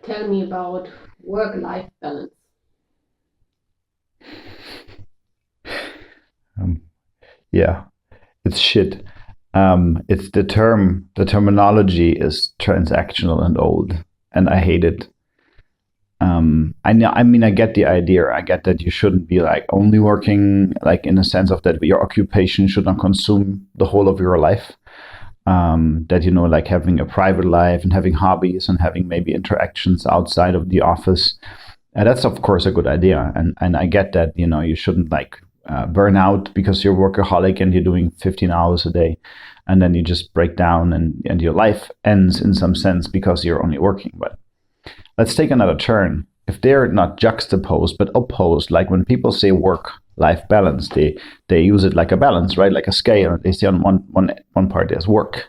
Tell me about work-life balance. Um, yeah, it's shit. It's the terminology is transactional and old, and I hate it. I know, I mean, I get the idea. I get that you shouldn't be like only working, like in the sense of that your occupation should not consume the whole of your life. That, like having a private life and having hobbies and having maybe interactions outside of the office. That's of course a good idea, and I get that. You shouldn't like burn out because you're a workaholic and you're doing 15 hours a day, and then you just break down and your life ends in some sense because you're only working. But let's take another turn. If they're not juxtaposed but opposed, like when people say work life balance, they use it like a balance, right? Like a scale. They say on one part there's work,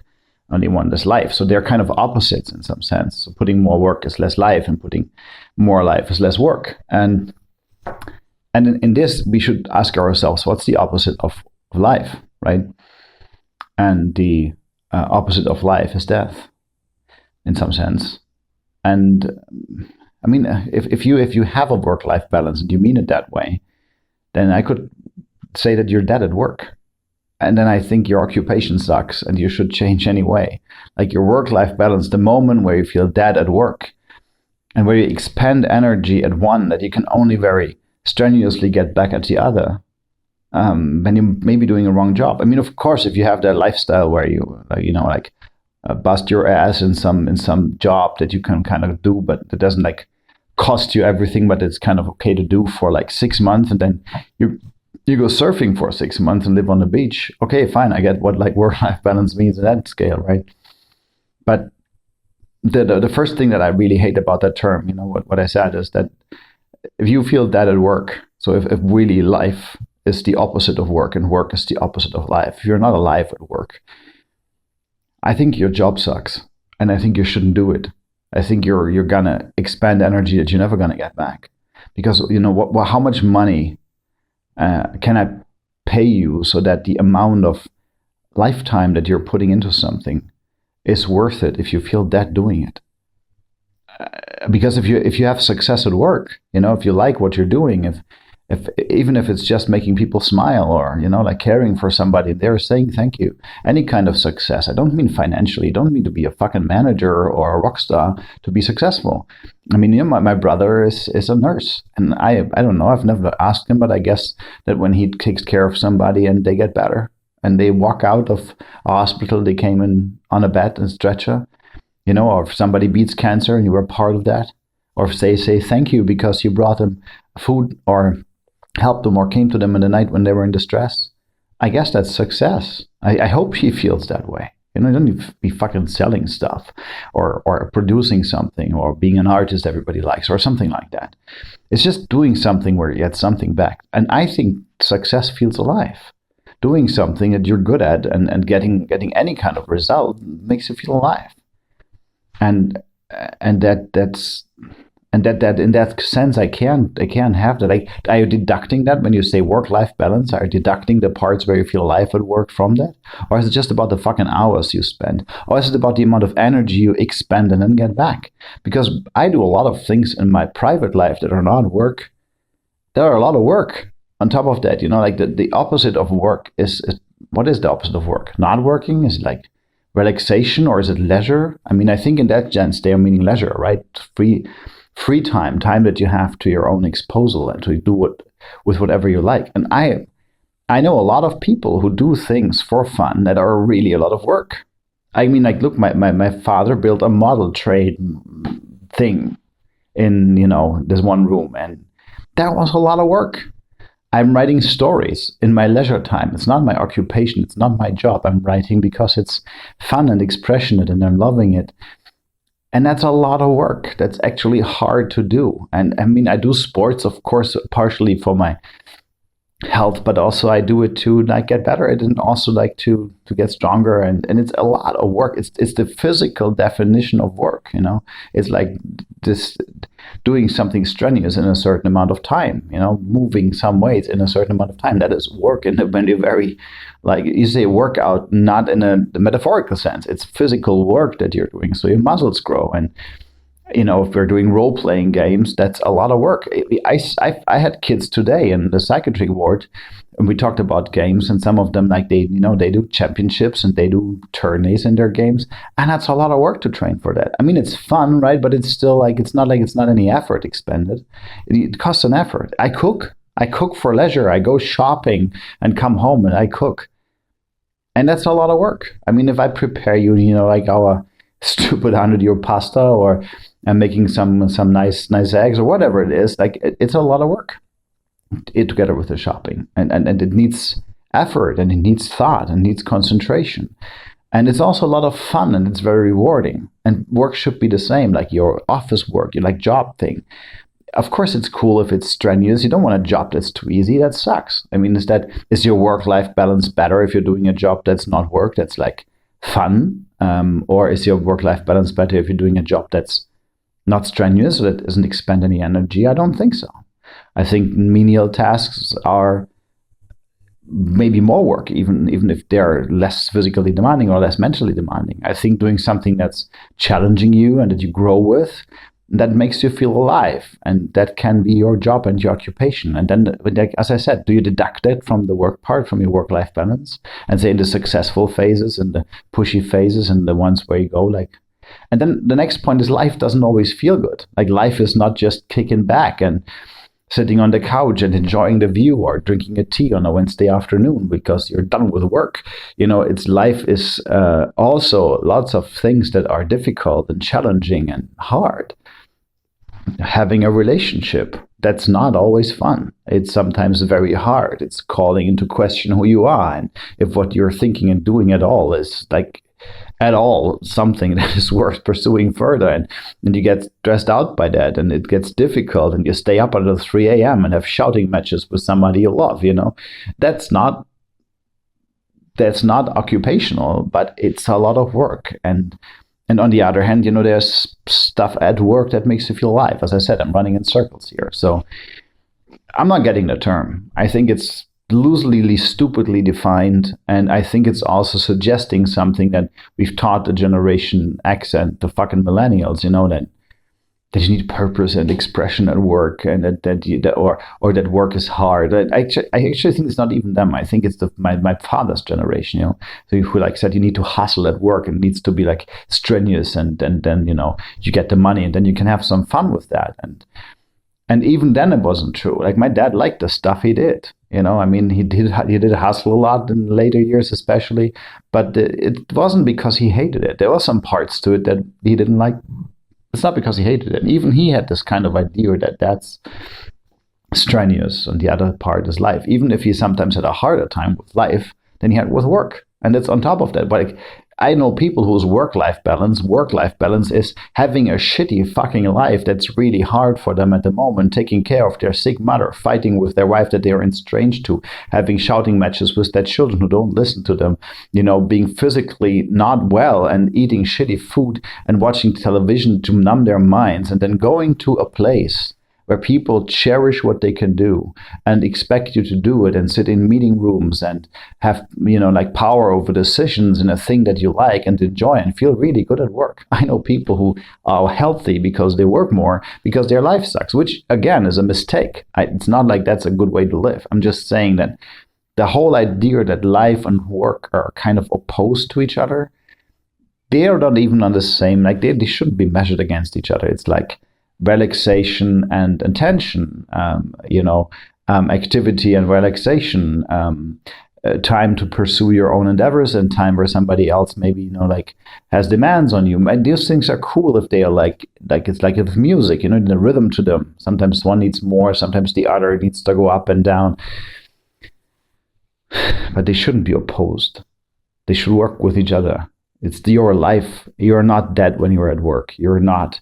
on the one there's life. So they're kind of opposites in some sense. So putting more work is less life, and putting more life is less work. And in this, we should ask ourselves, what's the opposite of life, right? And the opposite of life is death, in some sense. And I mean, if you have a work-life balance and you mean it that way, then I could say that you're dead at work. And then I think your occupation sucks and you should change anyway. Like your work-life balance, the moment where you feel dead at work and where you expend energy at one that you can only very strenuously get back at the other, then you may be doing a wrong job. I mean, of course, if you have that lifestyle where you, bust your ass in some job that you can kind of do, but it doesn't like cost you everything, but it's kind of okay to do for like 6 months, and then you go surfing for 6 months and live on the beach. Okay, fine, I get what like work-life balance means in that scale, right? But the first thing that I really hate about that term, what I said is that if you feel dead at work, so if really life is the opposite of work and work is the opposite of life, if you're not alive at work, I think your job sucks, and I think you shouldn't do it. I think you're gonna expend energy that you're never gonna get back, because how much money can I pay you so that the amount of lifetime that you're putting into something is worth it if you feel dead doing it? Because if you have success at work, if you like what you're doing, if even if it's just making people smile, or like caring for somebody, they're saying thank you. Any kind of success. I don't mean financially. You don't need to be a fucking manager or a rock star to be successful. I mean, my brother is a nurse, and I don't know. I've never asked him, but I guess that when he takes care of somebody and they get better and they walk out of a hospital, they came in on a bed and stretcher, or if somebody beats cancer and you were part of that, or if they say thank you because you brought them food or helped them or came to them in the night when they were in distress, I guess that's success. I hope he feels that way. You don't need to be fucking selling stuff or producing something or being an artist everybody likes or something like that. It's just doing something where you get something back. And I think success feels alive. Doing something that you're good at and getting any kind of result makes you feel alive. And that's and that in that sense I can't have that. Are you deducting that when you say work-life balance? Are you deducting the parts where you feel alive at work from that? Or is it just about the fucking hours you spend? Or is it about the amount of energy you expend and then get back? Because I do a lot of things in my private life that are not work. There are a lot of work on top of that. Like the opposite of work is what is the opposite of work? Not working? Is it like relaxation, or is it leisure? I mean, I think in that sense they are meaning leisure, right? Free time that you have to your own disposal and to do with whatever you like. And I know a lot of people who do things for fun that are really a lot of work. I mean, like, look, my father built a model train thing in this one room, and that was a lot of work. I'm writing stories in my leisure time. It's not my occupation. It's not my job. I'm writing because it's fun and expressionate and I'm loving it. And that's a lot of work. That's actually hard to do. And I mean, I do sports, of course, partially for my health, but also I do it to like get better at it, and also like to get stronger. And it's a lot of work. It's the physical definition of work. It's like this doing something strenuous in a certain amount of time. Moving some weights in a certain amount of time. That is work in a very, like you say, workout, not in a metaphorical sense. It's physical work that you're doing. So your muscles grow, If we're doing role playing games, that's a lot of work. I had kids today in the psychiatry ward, and we talked about games, and some of them, like, they do championships and they do tourneys in their games, and that's a lot of work to train for that. I mean, it's fun, right? But it's still it's not any effort expended. It costs an effort. I cook for leisure. I go shopping and come home and I cook, and that's a lot of work. I mean, if I prepare you, like our stupid 100-year pasta, or I'm making some nice eggs or whatever it is, like it's a lot of work. Together with the shopping, and it needs effort, and it needs thought, and needs concentration, and it's also a lot of fun, and it's very rewarding. And work should be the same, like your office work, your job thing. Of course, it's cool if it's strenuous. You don't want a job that's too easy. That sucks. I mean, is your work-life balance better if you're doing a job that's not work, that's like fun, or is your work-life balance better if you're doing a job that's not strenuous, or that doesn't expend any energy? I don't think so. I think menial tasks are maybe more work, even if they're less physically demanding or less mentally demanding. I think doing something that's challenging you and that you grow with, that makes you feel alive, and that can be your job and your occupation. And then, as I said, do you deduct it from the work part, from your work-life balance, and say in the successful phases and the pushy phases and the ones where you go and then the next point is, life doesn't always feel good. Like, life is not just kicking back and sitting on the couch and enjoying the view, or drinking a tea on a Wednesday afternoon because you're done with work. Life is also lots of things that are difficult and challenging and hard. Having a relationship, that's not always fun. It's sometimes very hard. It's calling into question who you are, and if what you're thinking and doing at all is at all something that is worth pursuing further, and you get stressed out by that, and it gets difficult, and you stay up until 3 a.m. and have shouting matches with somebody you love. That's not occupational, but it's a lot of work. And on the other hand, there's stuff at work that makes you feel alive. As I said, I'm running in circles here, so I'm not getting the term. I think it's loosely, stupidly defined, and I think it's also suggesting something that we've taught the generation X and the fucking millennials, that you need purpose and expression at work, and or that work is hard. I actually think it's not even them. I think it's my father's generation, so who said you need to hustle at work, and it needs to be strenuous, and then you get the money, and then you can have some fun with that. And even then, it wasn't true. My dad liked the stuff he did. I mean, he did hustle a lot in later years, especially. But it wasn't because he hated it. There were some parts to it that he didn't like. It's not because he hated it. Even he had this kind of idea that that's strenuous, and the other part is life. Even if he sometimes had a harder time with life than he had with work, and it's on top of that. But I know people whose work-life balance is having a shitty fucking life that's really hard for them at the moment, taking care of their sick mother, fighting with their wife that they're estranged to, having shouting matches with their children who don't listen to them, being physically not well and eating shitty food and watching television to numb their minds, and then going to a place where people cherish what they can do and expect you to do it, and sit in meeting rooms and have, power over decisions in a thing that you like and enjoy and feel really good at work. I know people who are healthy because they work more because their life sucks, which again is a mistake. It's not like that's a good way to live. I'm just saying that the whole idea that life and work are kind of opposed to each other, they are not even on the same, they shouldn't be measured against each other. It's like relaxation and attention, activity and relaxation, time to pursue your own endeavors, and time where somebody else maybe, has demands on you. And these things are cool if they are it's like with music, the rhythm to them. Sometimes one needs more, sometimes the other needs to go up and down. But they shouldn't be opposed. They should work with each other. It's your life. You're not dead when you're at work. You're not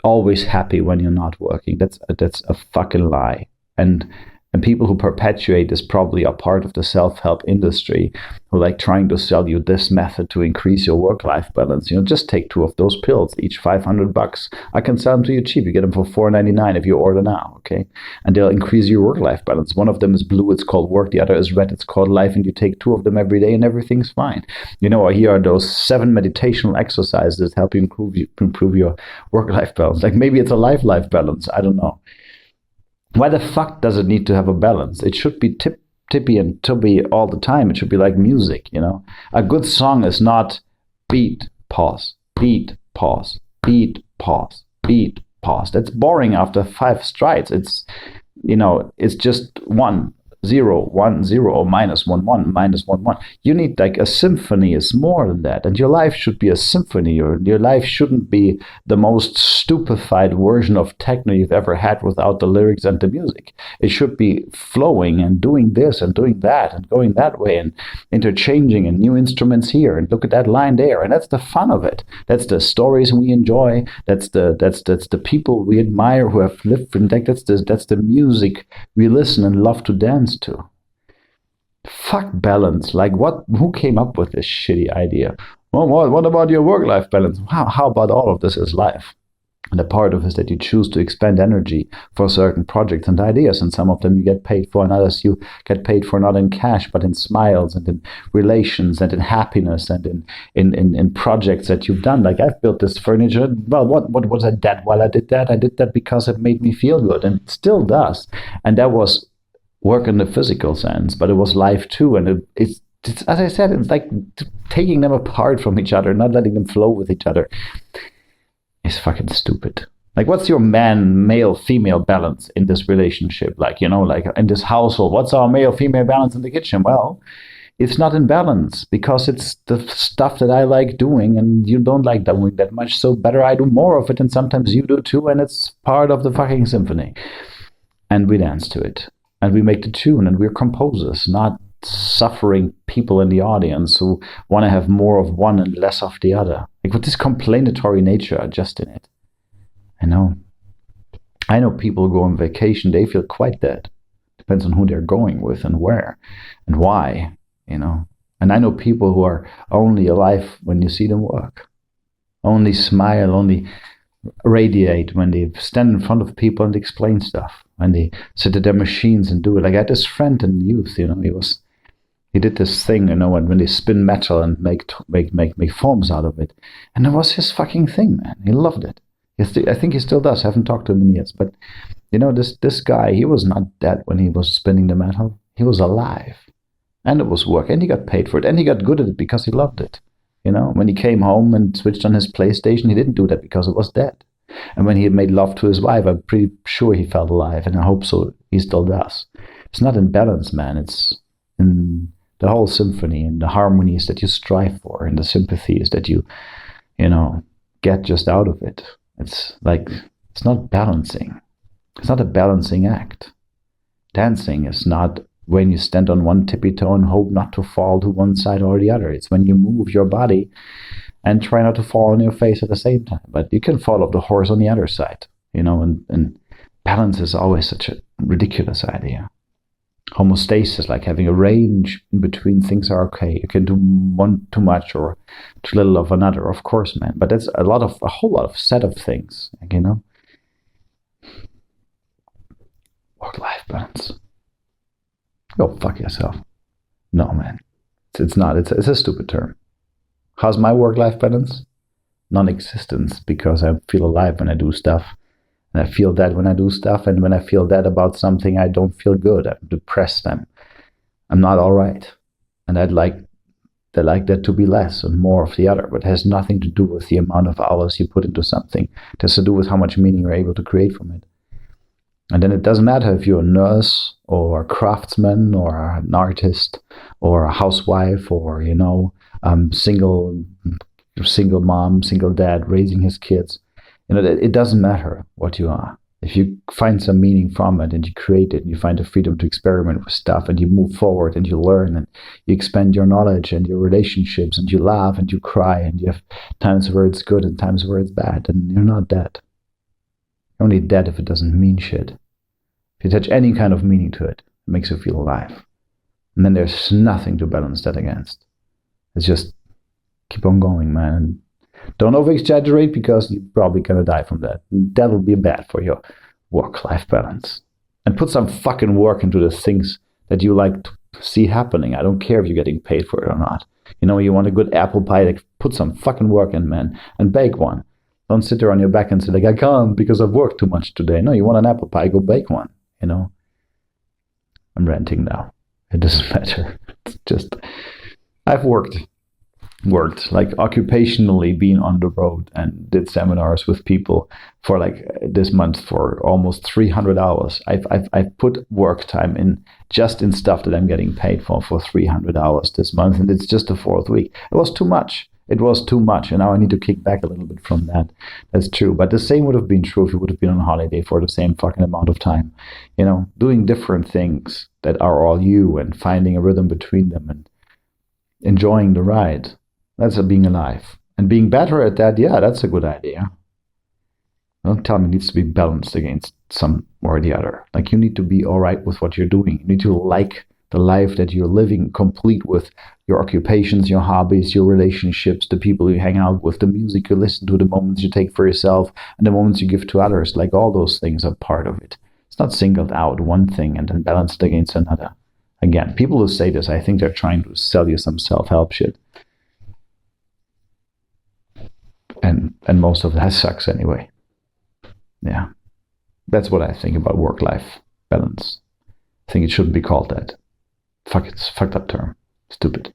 always happy when you're not working. That's a fucking lie. And And people who perpetuate this probably are part of the self-help industry who like trying to sell you this method to increase your work-life balance. Just take 2 of those pills, each $500. I can sell them to you cheap. You get them for $4.99 if you order now, okay? And they'll increase your work-life balance. One of them is blue, it's called work. The other is red, it's called life. And you take 2 of them every day and everything's fine. Here are those 7 meditational exercises that help you improve your work-life balance. Like maybe it's a life balance. I don't know. Why the fuck does it need to have a balance? It should be tippy and Tobi all the time. It should be like music, A good song is not beat, pause, beat, pause, beat, pause, beat, pause. That's boring after 5 strides. It's just 1, 0, 1, 0, or minus 1, 1, minus 1, 1. You need like a symphony is more than that. And your life should be a symphony. Your life shouldn't be the most stupefied version of techno you've ever had without the lyrics and the music. It should be flowing and doing this and doing that and going that way and interchanging and new instruments here and look at that line there. And that's the fun of it. That's the stories we enjoy. That's the people we admire who have lived from that. That's the music we listen and love to dance to. Fuck balance. Like who came up with this shitty idea? Well, what about your work-life balance? How about all of this is life? And the part of it is that you choose to expend energy for certain projects and ideas, and some of them you get paid for, and others you get paid for not in cash, but in smiles and in relations and in happiness and in projects that you've done. Like I've built this furniture. Well, what was I that while I did that? I did that because it made me feel good, and it still does. And that was work in the physical sense, but it was life too. And it's as I said, it's like taking them apart from each other, not letting them flow with each other. It's fucking stupid. Like, what's your male, female balance in this relationship? Like in this household, what's our male, female balance in the kitchen? Well, it's not in balance because it's the stuff that I like doing and you don't like doing that much. So better I do more of it, and sometimes you do too, and it's part of the fucking symphony. And we dance to it. And we make the tune, and we're composers, not suffering people in the audience who want to have more of one and less of the other. Like with this complainatory nature just in it. I know people go on vacation, they feel quite dead. Depends on who they're going with and where and why, And I know people who are only alive when you see them work. Only smile, only radiate when they stand in front of people and explain stuff. When they sit at their machines and do it. Like I had this friend in youth, he did this thing, when they spin metal and make forms out of it. And it was his fucking thing, man. He loved it. I think he still does. I haven't talked to him in years. But, this guy, he was not dead when he was spinning the metal. He was alive. And it was work. And he got paid for it. And he got good at it because he loved it. When he came home and switched on his PlayStation, he didn't do that because it was dead. And when he had made love to his wife, I'm pretty sure he felt alive, and I hope so. He still does. It's not in balance, man. It's in the whole symphony and the harmonies that you strive for and the sympathies that you get just out of it. It's like, it's not balancing. It's not a balancing act. Dancing is not when you stand on one tippy toe and hope not to fall to one side or the other. It's when you move your body and try not to fall on your face at the same time. But you can fall off the horse on the other side, and balance is always such a ridiculous idea. Homeostasis, like having a range in between things are okay. You can do one too much or too little of another, of course, man. But that's a whole lot of set of things, Work-life balance. Go fuck yourself. No, man. It's not. It's a stupid term. How's my work-life balance? Non-existence, because I feel alive when I do stuff. And I feel that when I do stuff. And when I feel that about something, I don't feel good. I'm depressed. I'm not all right. And I'd like that to be less and more of the other. But it has nothing to do with the amount of hours you put into something. It has to do with how much meaning you're able to create from it. And then it doesn't matter if you're a nurse or a craftsman or an artist or a housewife or, single mom, single dad raising his kids. It doesn't matter what you are. If you find some meaning from it and you create it and you find the freedom to experiment with stuff and you move forward and you learn and you expand your knowledge and your relationships and you laugh and you cry and you have times where it's good and times where it's bad, and you're not dead. You're only dead if it doesn't mean shit. If you attach any kind of meaning to it, it makes you feel alive. And then there's nothing to balance that against. It's just keep on going, man. And don't over-exaggerate because you're probably going to die from that. That'll be bad for your work-life balance. And put some fucking work into the things that you like to see happening. I don't care if you're getting paid for it or not. You want a good apple pie, like, put some fucking work in, man, and bake one. Don't sit there on your back and say, like, I can't because I've worked too much today. No, you want an apple pie, go bake one, I'm ranting now. It doesn't matter. It's just, I've worked like occupationally, being on the road and did seminars with people for like this month for almost 300 hours. I've put work time in just in stuff that I'm getting paid for 300 hours this month, and it's just the fourth week. It was too much. And now I need to kick back a little bit from that. That's true. But the same would have been true if you would have been on holiday for the same fucking amount of time. Doing different things that are all you and finding a rhythm between them and enjoying the ride. That's being alive. And being better at that, yeah, that's a good idea. Don't tell me it needs to be balanced against some or the other. Like, you need to be all right with what you're doing. You need to like the life that you're living, complete with your occupations, your hobbies, your relationships, the people you hang out with, the music you listen to, the moments you take for yourself, and the moments you give to others. Like, all those things are part of it. It's not singled out one thing and then balanced against another. Again, people who say this, I think they're trying to sell you some self-help shit. And most of that sucks anyway. Yeah. That's what I think about work-life balance. I think it shouldn't be called that. It's a fucked up term. Stupid.